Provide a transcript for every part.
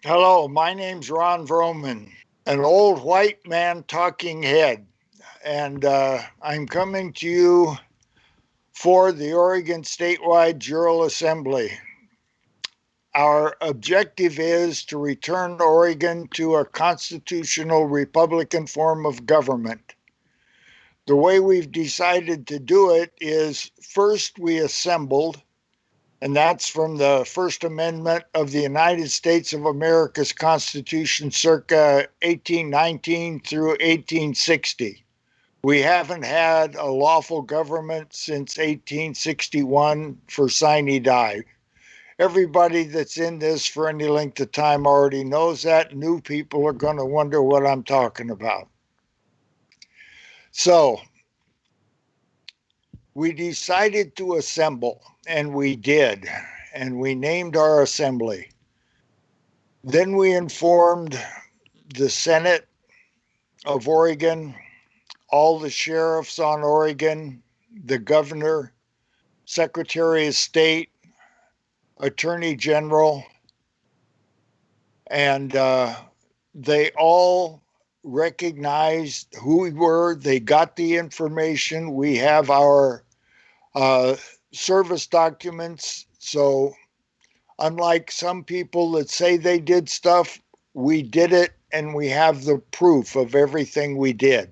Hello, my name's RonVrooman, an old white man talking head, and I'm coming to you for the Oregon Statewide Jural Assembly. Our objective is to return Oregon to a constitutional Republican form of government. The way we've decided to do it is first we assembled, and that's from the First Amendment of the United States of America's Constitution circa 1819 through 1860. We haven't had a lawful government since 1861 for sine die. Everybody that's in this for any length of time already knows that. New people are going to wonder what I'm talking about. So, we decided to assemble, and we did, and we named our assembly. Then we informed the Senate of Oregon, all the sheriffs on Oregon, the governor, Secretary of State, Attorney General, and they all recognized who we were. They got the information. We have our service documents. So, unlike some people that say they did stuff, we did it and we have the proof of everything we did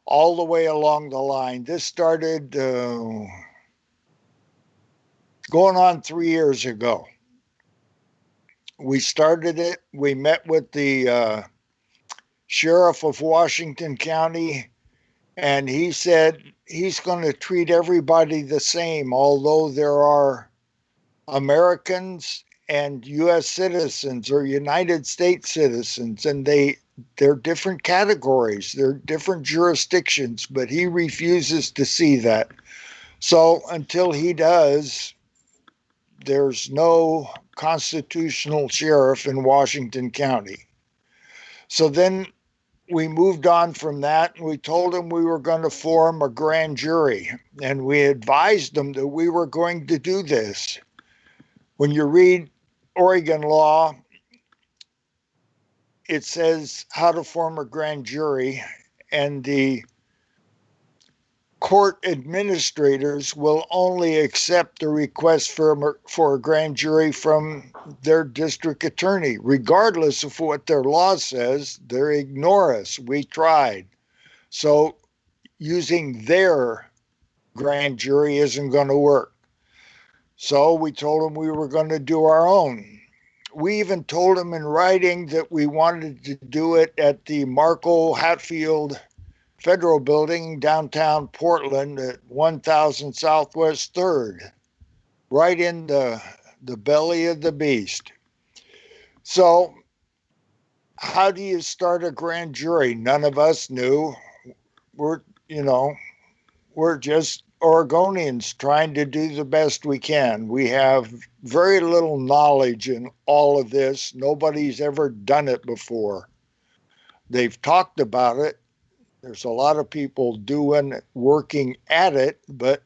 all the way along the line. This started going on 3 years ago. We started it. We met with the sheriff of Washington County, and he said he's going to treat everybody the same, although there are Americans and U.S. citizens or United States citizens, and they're different categories, they're different jurisdictions, but he refuses to see that. So until he does, there's no constitutional sheriff in Washington County. So then we moved on from that, and we told him we were going to form a grand jury, and we advised them that we were going to do this. When you read Oregon law, it says how to form a grand jury, and the court administrators will only accept the request for a grand jury from their district attorney, regardless of what their law says. They ignore us. We tried. So using their grand jury isn't going to work. So we told them we were going to do our own. We even told them in writing that we wanted to do it at the Marco Hatfield Federal Building, downtown Portland at 1000 Southwest 3rd, right in the belly of the beast. So, how do you start a grand jury? None of us knew. We're just Oregonians trying to do the best we can. We have very little knowledge in all of this. Nobody's ever done it before. They've talked about it. There's a lot of people working at it, but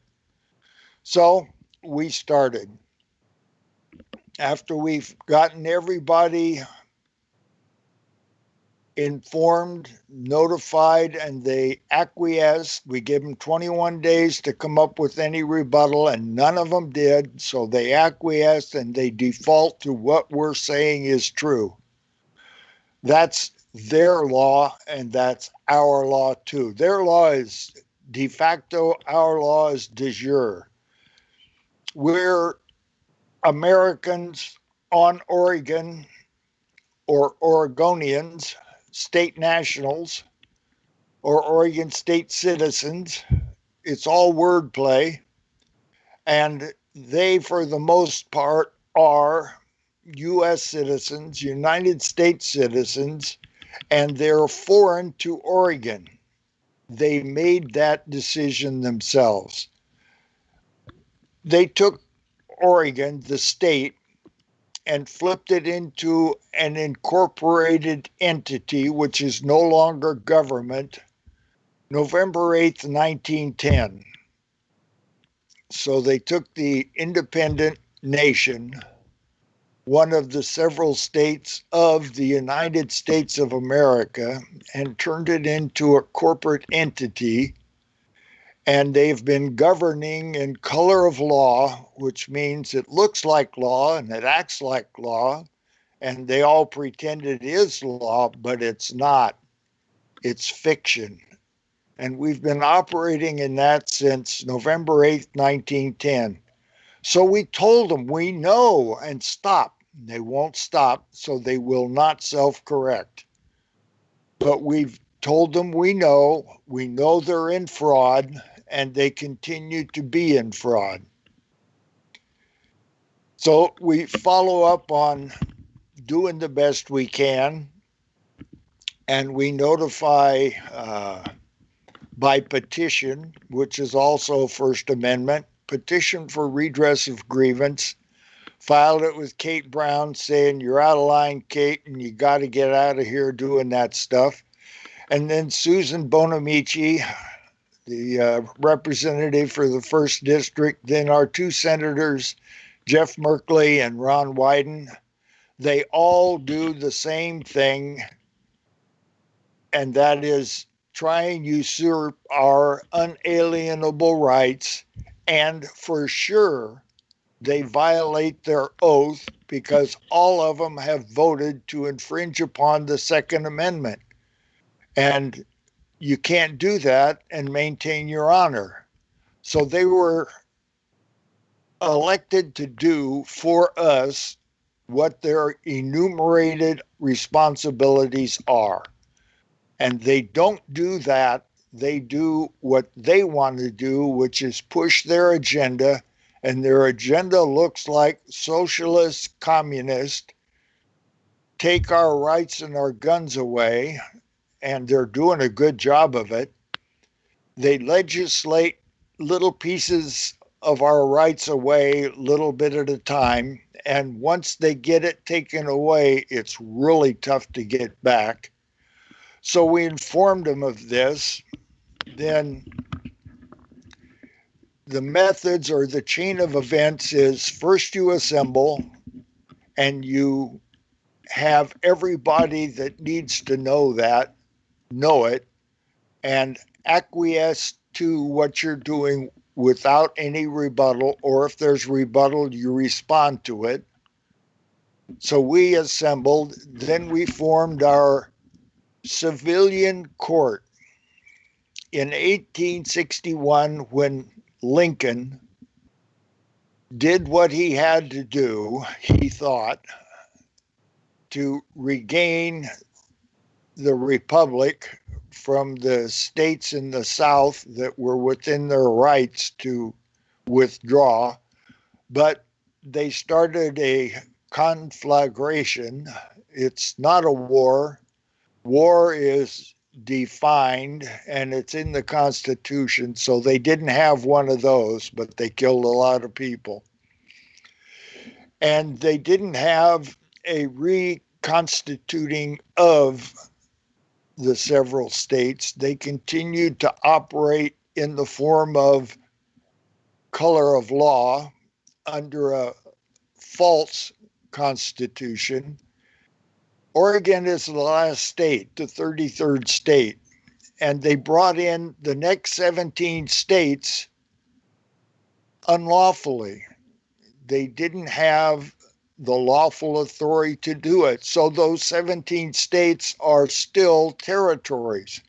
so we started. After we've gotten everybody informed, notified, and they acquiesced, we give them 21 days to come up with any rebuttal, and none of them did. So they acquiesced and they default to what we're saying is true. That's their law, and that's our law too. Their law is de facto, our law is de jure. We're Americans on Oregon, or Oregonians, state nationals, or Oregon state citizens. It's all wordplay. And they, for the most part, are U.S. citizens, United States citizens, and they're foreign to Oregon. They made that decision themselves. They took Oregon, the state, and flipped it into an incorporated entity, which is no longer government, November 8th, 1910. So they took the independent nation, one of the several states of the United States of America and turned it into a corporate entity. And they've been governing in color of law, which means it looks like law and it acts like law. And they all pretend it is law, but it's not. It's fiction. And we've been operating in that since November 8th, 1910. So we told them we know and stop. They won't stop, so they will not self-correct. But we've told them we know they're in fraud, and they continue to be in fraud. So we follow up on doing the best we can, and we notify by petition, which is also First Amendment, petition for redress of grievance. Filed it with Kate Brown saying, you're out of line, Kate, and you got to get out of here doing that stuff. And then Susan Bonamici, the representative for the 1st District, then our 2 senators, Jeff Merkley and Ron Wyden, they all do the same thing, and that is try and usurp our unalienable rights, and for sure they violate their oath because all of them have voted to infringe upon the Second Amendment. And you can't do that and maintain your honor. So they were elected to do for us what their enumerated responsibilities are. And they don't do that. They do what they want to do, which is push their agenda. And their agenda looks like socialist, communist, take our rights and our guns away. And they're doing a good job of it. They legislate little pieces of our rights away, little bit at a time. And once they get it taken away, it's really tough to get back. So we informed them of this. Then the methods or the chain of events is first you assemble and you have everybody that needs to know that, know it, and acquiesce to what you're doing without any rebuttal, or if there's rebuttal, you respond to it. So we assembled, then we formed our civilian court. In 1861, when Lincoln did what he had to do, he thought, to regain the republic from the states in the South that were within their rights to withdraw, but they started a conflagration. It's not a war. War is defined and it's in the Constitution, so they didn't have one of those, but they killed a lot of people. And they didn't have a reconstituting of the several states. They continued to operate in the form of color of law under a false constitution. Oregon is the last state, the 33rd state, and they brought in the next 17 states unlawfully. They didn't have the lawful authority to do it. So those 17 states are still territories,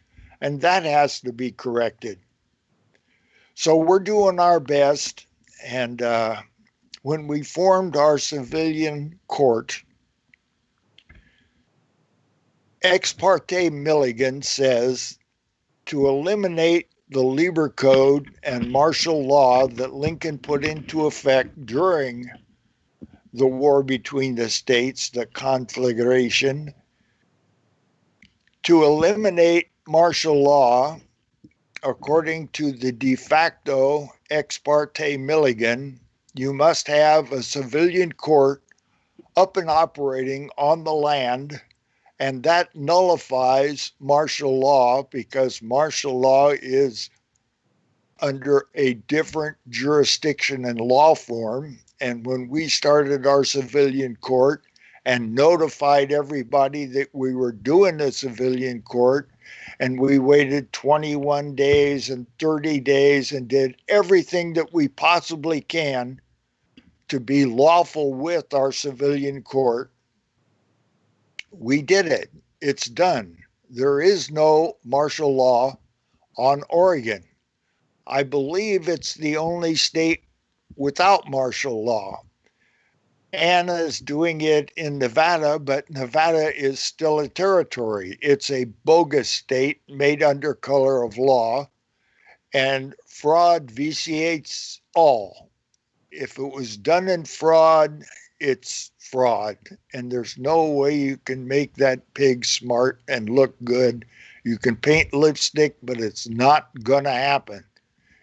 and that has to be corrected. So we're doing our best, and when we formed our civilian court, Ex Parte Milligan says to eliminate the Lieber Code and martial law that Lincoln put into effect during the war between the states, the conflagration, to eliminate martial law, according to the de facto Ex Parte Milligan, you must have a civilian court up and operating on the land. And that nullifies martial law because martial law is under a different jurisdiction and law form. And when we started our civilian court and notified everybody that we were doing a civilian court, and we waited 21 days and 30 days and did everything that we possibly can to be lawful with our civilian court, we did it. It's done. There is no martial law on Oregon. I believe it's the only state without martial law. Anna is doing it in Nevada, but Nevada is still a territory. It's a bogus state made under color of law, and fraud vitiates all. If it was done in fraud, it's fraud. And there's no way you can make that pig smart and look good. You can paint lipstick, but it's not going to happen.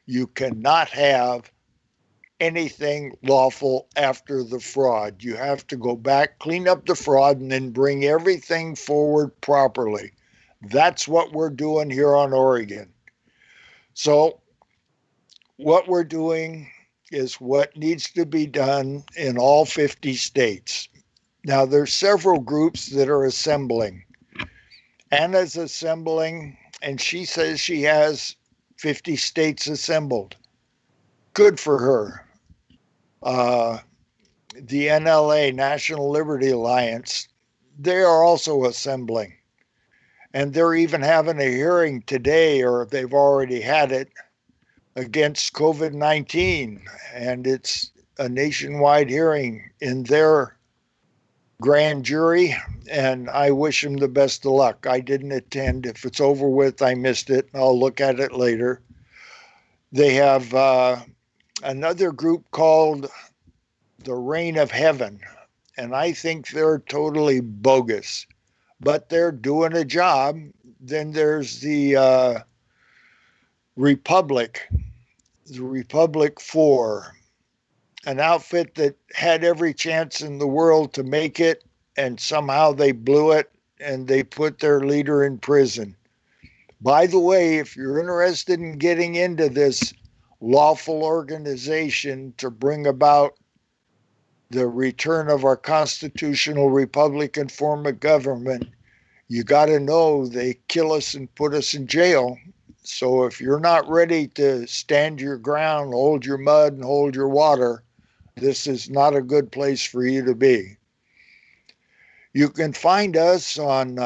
You cannot have anything lawful after the fraud. You have to go back, clean up the fraud, and then bring everything forward properly. That's what we're doing here on Oregon. So what we're doing is what needs to be done in all 50 states. Now, there's several groups that are assembling. Anna's assembling, and she says she has 50 states assembled. Good for her. The NLA, National Liberty Alliance, they are also assembling. And they're even having a hearing today, or they've already had it, against COVID-19. And it's a nationwide hearing in their grand jury. And I wish them the best of luck. I didn't attend. If it's over with, I missed it. I'll look at it later. They have another group called the Reign of Heaven, and I think they're totally bogus, but they're doing a job. Then there's the Republic 4, an outfit that had every chance in the world to make it, and somehow they blew it, and they put their leader in prison. By the way, if you're interested in getting into this lawful organization to bring about the return of our constitutional Republican form of government, you got to know they kill us and put us in jail. So if you're not ready to stand your ground, hold your mud, and hold your water, this is not a good place for you to be. You can find us on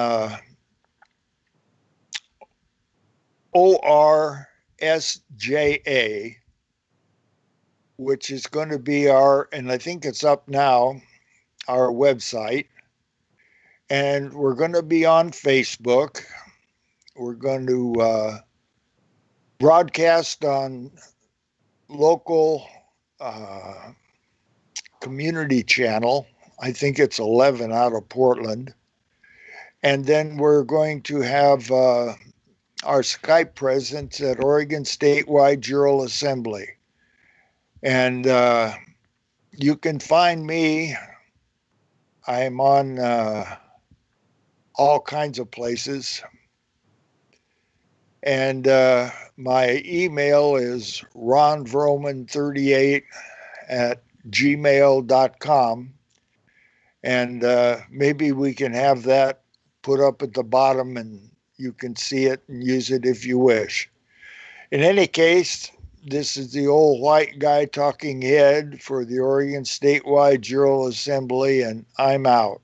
ORSJA, which is going to be our, and I think it's up now, our website. And we're going to be on Facebook. We're going to broadcast on local community channel. I think it's 11 out of Portland. And then we're going to have our Skype presence at Oregon Statewide Jural Assembly. And you can find me. I'm on all kinds of places. And my email is ronvrooman38@gmail.com. And maybe we can have that put up at the bottom and you can see it and use it if you wish. In any case, this is the old white guy talking head for the Oregon Statewide Jural Assembly, and I'm out.